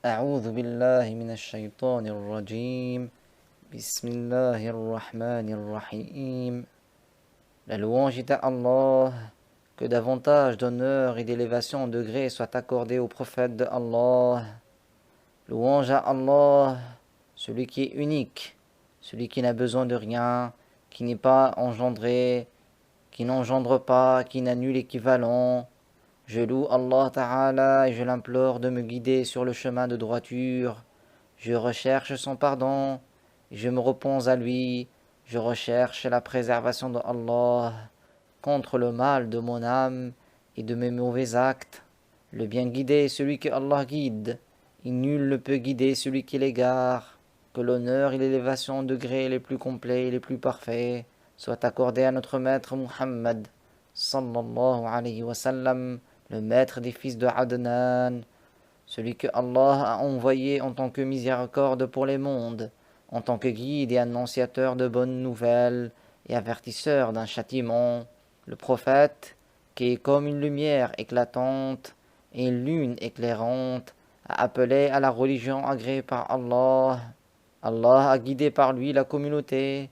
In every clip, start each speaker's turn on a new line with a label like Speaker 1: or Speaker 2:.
Speaker 1: أعوذ بالله من الشيطان الرجيم بسم الله الرحمن الرحيم. La louange est à Allah, que davantage d'honneur et d'élévation en degré soient accordés au prophète de Allah. Louange à Allah, celui qui est unique, celui qui n'a besoin de rien, qui n'est pas engendré, qui n'engendre pas, qui n'a nul équivalent. Je loue Allah Ta'ala et je l'implore de me guider sur le chemin de droiture. Je recherche son pardon et je me repose à lui. Je recherche la préservation de Allah contre le mal de mon âme et de mes mauvais actes. Le bien guidé est celui que Allah guide, et nul ne peut guider celui qui l'égare. Que l'honneur et l'élévation en degrés les plus complets et les plus parfaits soient accordés à notre maître Muhammad, sallallahu alayhi wa sallam, le maître des fils de Adnan, celui que Allah a envoyé en tant que miséricorde pour les mondes, en tant que guide et annonciateur de bonnes nouvelles et avertisseur d'un châtiment, le prophète qui est comme une lumière éclatante et une lune éclairante, a appelé à la religion agréée par Allah. Allah a guidé par lui la communauté,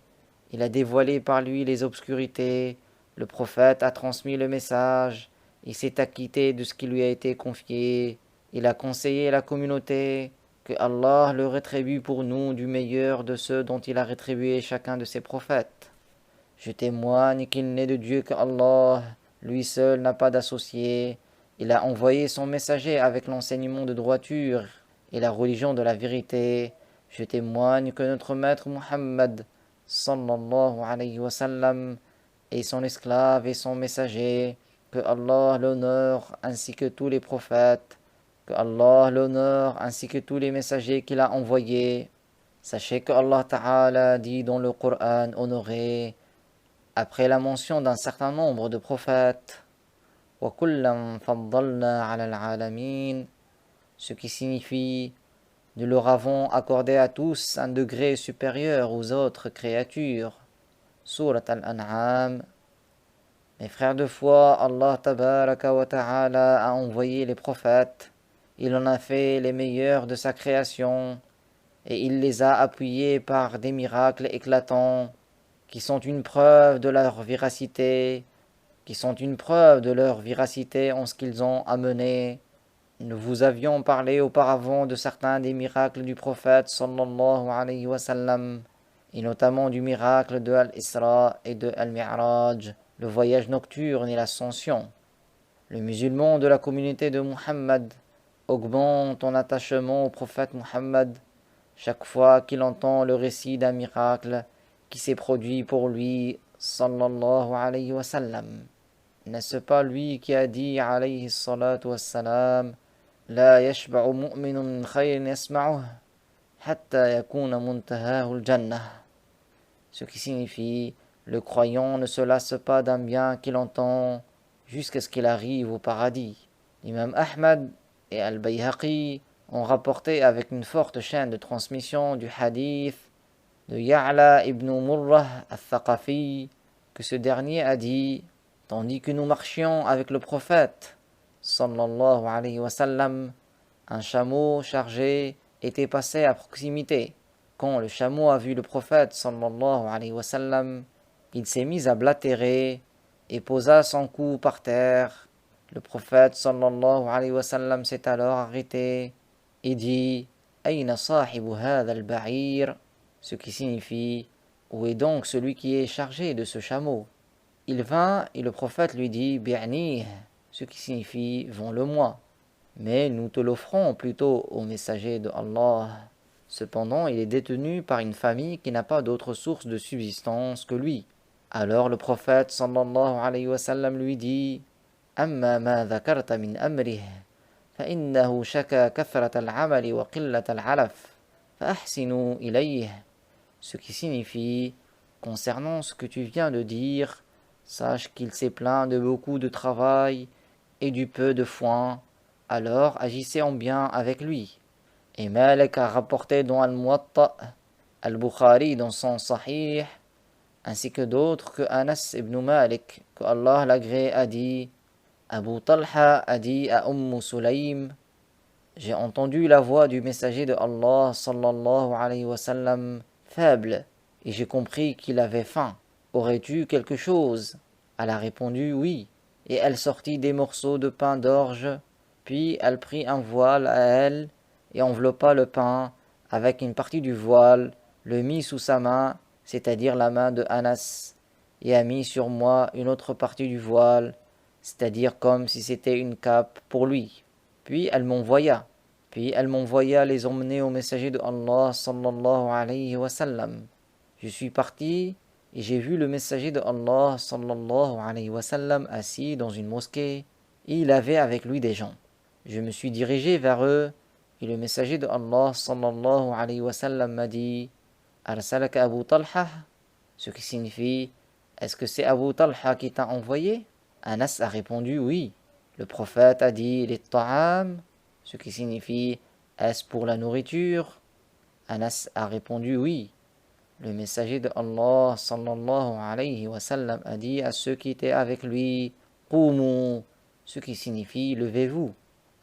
Speaker 1: il a dévoilé par lui les obscurités, le prophète a transmis le message, il s'est acquitté de ce qui lui a été confié, il a conseillé la communauté, que Allah le rétribue pour nous du meilleur de ceux dont il a rétribué chacun de ses prophètes. Je témoigne qu'il n'est de Dieu qu'Allah, lui seul n'a pas d'associé, il a envoyé son messager avec l'enseignement de droiture et la religion de la vérité. Je témoigne que notre maître Muhammad, sallallahu alayhi wa sallam, est son esclave et son messager, que Allah l'honore ainsi que tous les prophètes, que Allah l'honore ainsi que tous les messagers qu'il a envoyés. Sachez que Allah Ta'ala dit dans le Coran honoré, après la mention d'un certain nombre de prophètes, وَكُلًّا فَضَّلْنَا عَلَى الْعَالَمِينَ, ce qui signifie nous leur avons accordé à tous un degré supérieur aux autres créatures. Surat Al-An'am. Mes frères de foi, Allah Tabaraka wa Ta'ala a envoyé les prophètes, il en a fait les meilleurs de sa création, et il les a appuyés par des miracles éclatants, qui sont une preuve de leur véracité, en ce qu'ils ont amené. Nous vous avions parlé auparavant de certains des miracles du prophète sallallahu alayhi wa sallam, et notamment du miracle de Al-Isra et de Al-Mi'raj, le voyage nocturne et l'ascension. Le musulman de la communauté de Muhammad augmente en attachement au prophète Muhammad chaque fois qu'il entend le récit d'un miracle qui s'est produit pour lui sallallahu alayhi wa sallam. N'est-ce pas lui qui a dit alayhi salatu wassalam, لا يشبع مؤمن من خير يسمعه حتى يكون منتهاه الجنة, ce qui signifie le croyant ne se lasse pas d'un bien qu'il entend jusqu'à ce qu'il arrive au paradis. L'imam Ahmad et Al-Bayhaqi ont rapporté avec une forte chaîne de transmission du hadith de Ya'la ibn Murrah al-Thaqafi que ce dernier a dit, tandis que nous marchions avec le prophète sallallahu alayhi wa sallam, un chameau chargé était passé à proximité. Quand le chameau a vu le prophète sallallahu alayhi wa sallam, il s'est mis à blatérer et posa son cou par terre. Le prophète sallallahu alayhi wa sallam s'est alors arrêté et dit Ayna sahibu hadha al-ba'ir, ce qui signifie où est donc celui qui est chargé de ce chameau? Il vint et le prophète lui dit Bi'nih, ce qui signifie vends-le-moi. Mais nous te l'offrons plutôt au messager de Allah. Cependant, il est détenu par une famille qui n'a pas d'autre source de subsistance que lui. Alors le prophète sallallahu alayhi wa sallam lui dit Amma ma dhakarta min amrih, fa innahu shaka kathrat al-amali wa qillat al-alaf, fa ahsinu ilayh. Ce qui signifie, concernant ce que tu viens de dire, sache qu'il s'est plaint de beaucoup de travail et du peu de foin, alors agissez en bien avec lui. Et Malik a rapporté dans Al-Muwatta, Al-Bukhari dans son Sahih, ainsi que d'autres que Anas ibn Malik, que Allah l'agrée, a dit, Abu Talha a dit à Sulaym, j'ai entendu la voix du messager de Allah sallallahu alayhi wa sallam faible et j'ai compris qu'il avait faim. Aurais-tu quelque chose? Elle a répondu oui, et elle sortit des morceaux de pain d'orge, puis elle prit un voile à elle et enveloppa le pain avec une partie du voile, le mit sous sa main, c'est-à-dire la main de Anas, et a mis sur moi une autre partie du voile, c'est-à-dire comme si c'était une cape pour lui. Puis elle m'envoya les emmener au messager de Allah sallallahu alayhi wa sallam. Je suis parti et j'ai vu le messager de Allah sallallahu alayhi wa sallam assis dans une mosquée et il avait avec lui des gens. Je me suis dirigé vers eux et le messager de Allah sallallahu alayhi wa sallam m'a dit Arsalaka Abu Talha, ce qui signifie est-ce que c'est Abu Talha qui t'a envoyé? Anas a répondu oui. Le prophète a dit les ta'am, ce qui signifie est-ce pour la nourriture? Anas a répondu oui. Le messager de Allah sallallahu alayhi wa sallam a dit à ceux qui étaient avec lui Qumu, ce qui signifie levez-vous.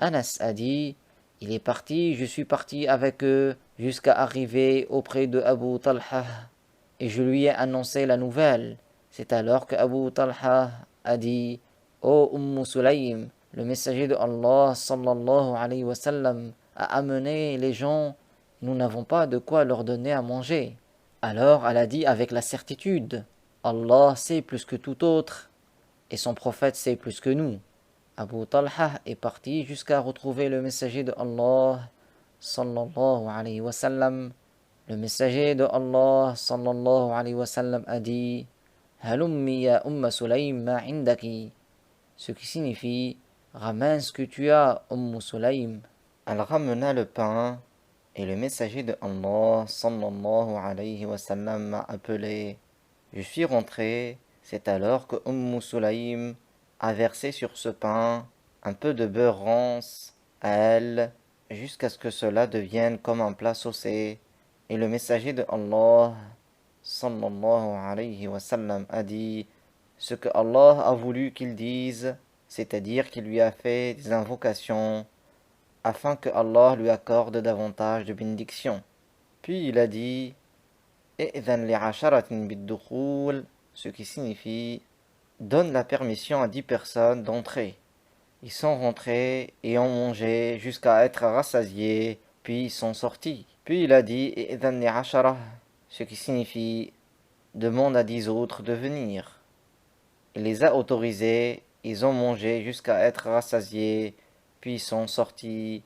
Speaker 1: Anas a dit il est parti, je suis parti avec eux jusqu'à arriver auprès de Abu Talha et je lui ai annoncé la nouvelle. C'est alors que Abu Talha a dit ô Sulaym, le messager de Allah sallallahu alayhi wa sallam a amené les gens, nous n'avons pas de quoi leur donner à manger. Alors elle a dit avec la certitude Allah sait plus que tout autre et son prophète sait plus que nous. Abu Talha est parti jusqu'à retrouver le messager de Allah sallallahu alayhi wa sallam. Le messager de Allah sallallahu alayhi wa sallam a dit Halummi ya Sulaym ma indaki, ce qui signifie ramène ce que tu as Sulaym. Elle ramena le pain et le messager de Allah sallallahu alayhi wa sallam m'a appelé. Je suis rentré, c'est alors que Sulaym a versé sur ce pain un peu de beurre rance à elle jusqu'à ce que cela devienne comme un plat saucé. Et le messager de Allah sallallahu alayhi wa sallam a dit ce que Allah a voulu qu'il dise, c'est-à-dire qu'il lui a fait des invocations afin que Allah lui accorde davantage de bénédictions. Puis il a dit I'dhan li'asharatin bid-dukhul, ce qui signifie donne la permission à 10 personnes d'entrer. Ils sont rentrés et ont mangé jusqu'à être rassasiés, puis ils sont sortis. Puis il a dit I'dhan li'ashara, ce qui signifie demande à 10 autres de venir. Il les a autorisés, ils ont mangé jusqu'à être rassasiés, puis ils sont sortis.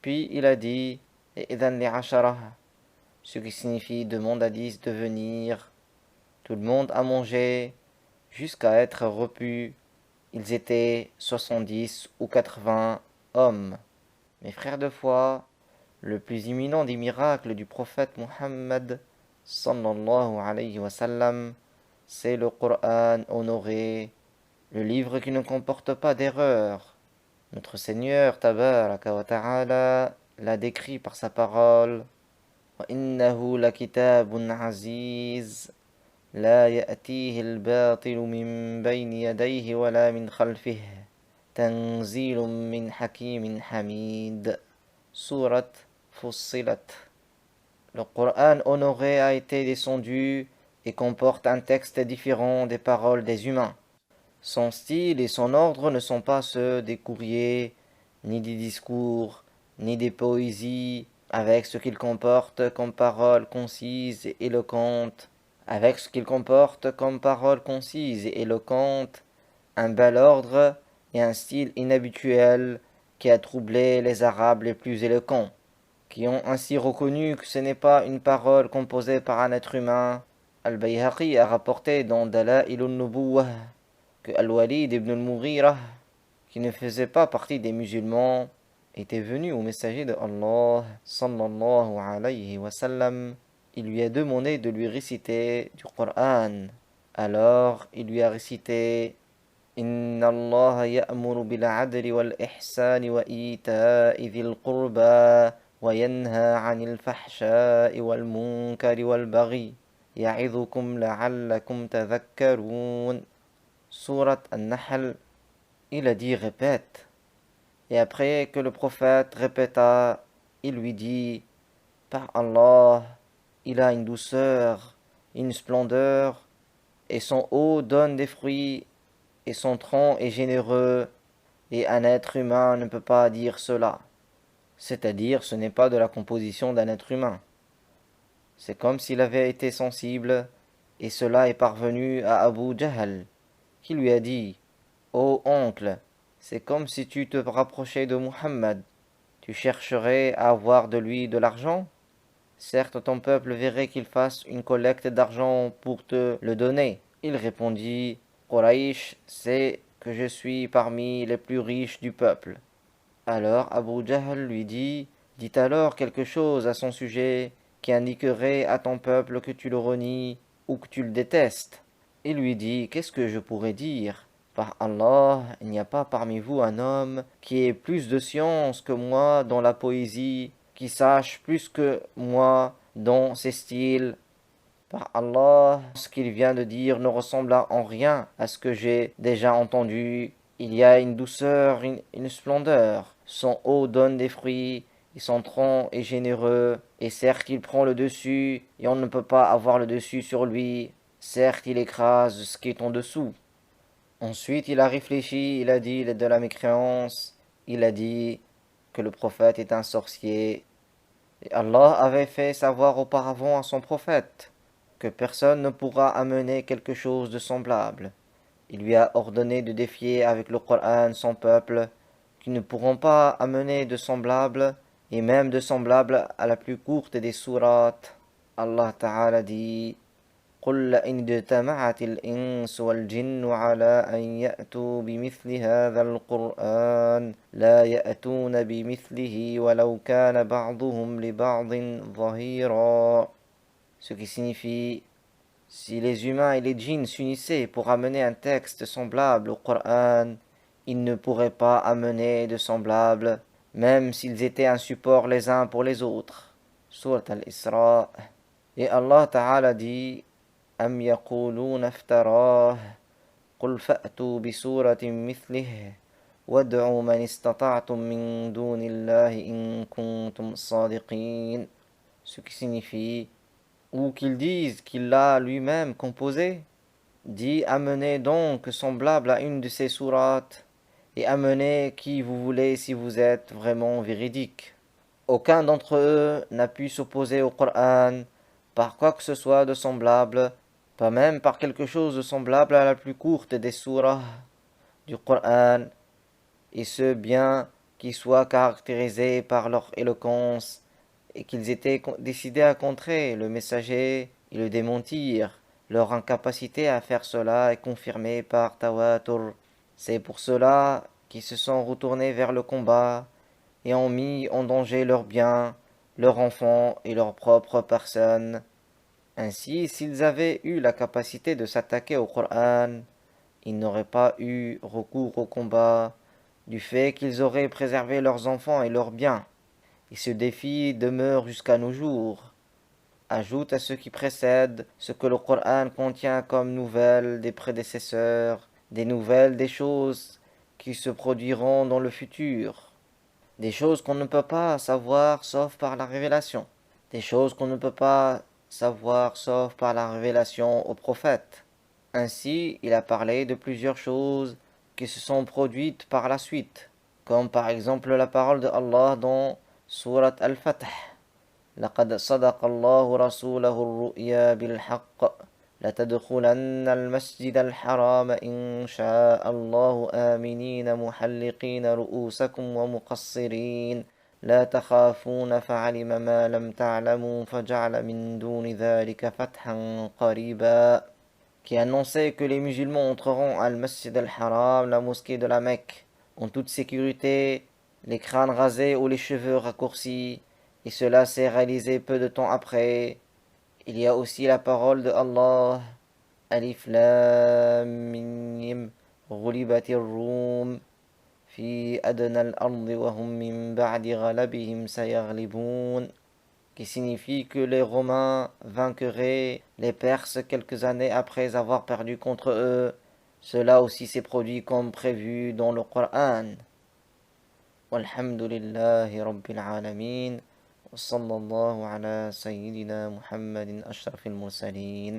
Speaker 1: Puis il a dit I'dhan li'ashara, ce qui signifie demande à 10 de venir. Tout le monde a mangé jusqu'à être repu. Ils étaient 70 ou 80 hommes. Mes frères de foi, le plus imminent des miracles du prophète Muhammad sallallahu alayhi wa sallam, c'est le Coran honoré, le livre qui ne comporte pas d'erreur. Notre Seigneur tabaraka wa ta'ala l'a décrit par sa parole وَإِنَّهُ لَكِتَابٌ عَزِيزٌ لا يأتيه الباطل من بين يديه ولا من خلفه تنزيل من حكيم حميد. Sourate Fussilat. Le Coran honoré a été descendu et comporte un texte différent des paroles des humains. Son style et son ordre ne sont pas ceux des courriers, ni des discours, ni des poésies, avec ce qu'il comporte comme paroles concises et éloquentes, un bel ordre et un style inhabituel qui a troublé les Arabes les plus éloquents, qui ont ainsi reconnu que ce n'est pas une parole composée par un être humain. Al-Bayhaqi a rapporté dans Dala'il al-Nubuwah que Al-Walid ibn al-Mughira, qui ne faisait pas partie des musulmans, était venu au messager de Allah sallallahu alayhi wa sallam. Il lui a demandé de lui réciter du Coran. Alors il lui a récité Inna Allah ya'muru bil 'adli wal ihsani wa ita'i dhil qurba wa yanha 'anil fahsha'i wal munkari wal baghi ya'idhukum la'allakum tadhakkarun. Sourate An-Nahl. Il a dit répète. Et après que le prophète répéta, il lui dit, par Allah, il a une douceur, une splendeur, et son haut donne des fruits, et son tronc est généreux, et un être humain ne peut pas dire cela. C'est-à-dire, ce n'est pas de la composition d'un être humain. C'est comme s'il avait été sensible, et cela est parvenu à Abu Jahl, qui lui a dit, ô oncle, c'est comme si tu te rapprochais de Muhammad. Tu chercherais à avoir de lui de l'argent? Certes, ton peuple verrait qu'il fasse une collecte d'argent pour te le donner. Il répondit, Quraysh sait que je suis parmi les plus riches du peuple. Alors Abu Jahl lui dit, dis alors quelque chose à son sujet qui indiquerait à ton peuple que tu le renies ou que tu le détestes. Il lui dit, qu'est-ce que je pourrais dire? Par Allah, il n'y a pas parmi vous un homme qui ait plus de science que moi dans la poésie, qui sache plus que moi dans ses styles. Par Allah, ce qu'il vient de dire ne ressemble en rien à ce que j'ai déjà entendu. Il y a une douceur, une splendeur. Son haut donne des fruits, et son tronc est généreux. Et certes, il prend le dessus, et on ne peut pas avoir le dessus sur lui. Certes, il écrase ce qui est en dessous. Ensuite, il a réfléchi, il a dit il est de la mécréance. Il a dit que le prophète est un sorcier. Et Allah avait fait savoir auparavant à son prophète que personne ne pourra amener quelque chose de semblable. Il lui a ordonné de défier avec le Coran son peuple, qui ne pourront pas amener de semblable, et même de semblable à la plus courte des sourates. Allah Ta'ala dit, قل لئن اجتمعت الإنس والجن على أن يأتوا بمثل هذا القرآن لا يأتون بمثله ولو كان بعضهم لبعض ظهيرا. Ce qui signifie, si les humains et les djinns s'unissaient pour amener un texte semblable au Coran, ils ne pourraient pas amener de semblable, même s'ils étaient un support les uns pour les autres. Surat al-Isra. Et Allah Ta'ala dit, أم يقولون افتراه قل فأتوا بسورة مثله وادعوا من استطعتم من دون الله إن كنتم صادقين. Ce qui signifie, ou qu'ils disent qu'il l'a lui-même composé, dit amenez donc semblable à une de ces sourates, et amenez qui vous voulez si vous êtes vraiment véridique. Aucun d'entre eux n'a pu s'opposer au Coran par quoi que ce soit de semblable, pas même par quelque chose de semblable à la plus courte des surahs du Coran, et ce bien qu'ils soient caractérisés par leur éloquence, et qu'ils étaient décidés à contrer le messager et le démentir. Leur incapacité à faire cela est confirmée par Tawatur. C'est pour cela qu'ils se sont retournés vers le combat et ont mis en danger leurs biens, leurs enfants et leur propre personne. Ainsi, s'ils avaient eu la capacité de s'attaquer au Coran, ils n'auraient pas eu recours au combat, du fait qu'ils auraient préservé leurs enfants et leurs biens. Et ce défi demeure jusqu'à nos jours. Ajoute à ce qui précède ce que le Coran contient comme nouvelles des prédécesseurs, des nouvelles des choses qui se produiront dans le futur, des choses qu'on ne peut pas savoir sauf par la révélation, des choses qu'on ne peut pas savoir sauf par la révélation aux prophètes. Ainsi, il a parlé de plusieurs choses qui se sont produites par la suite, comme par exemple la parole de Allah dans Surat Al-Fath. لقد صدق الله رسوله الرؤيا بالحق لتدخلن المسجد الحرام إن شاء الله آمنين محلقين رؤوسكم ومقصرين لا تخافون فعلم ما لم تعلموا فجعل من دون ذلك فتحا قريبا, qui annonçait que les musulmans entreront à Al-Masjid al-Haram, la mosquée de la Mecque, en toute sécurité, les crânes rasés ou les cheveux raccourcis, et cela s'est réalisé peu de temps après. Il y a aussi la parole de Allah, Alif Lam Mim, Ghulibatir Rum, Fi Adna al-Ardi wa hum min ba'di ghalabihim sayaghlibun, qui signifie que les Romains vainqueraient les Perses quelques années après avoir perdu contre eux. Cela aussi s'est produit comme prévu dans le Coran. والحمد لله رب العالمين وصلى الله على سيدنا محمد أشرف المرسلين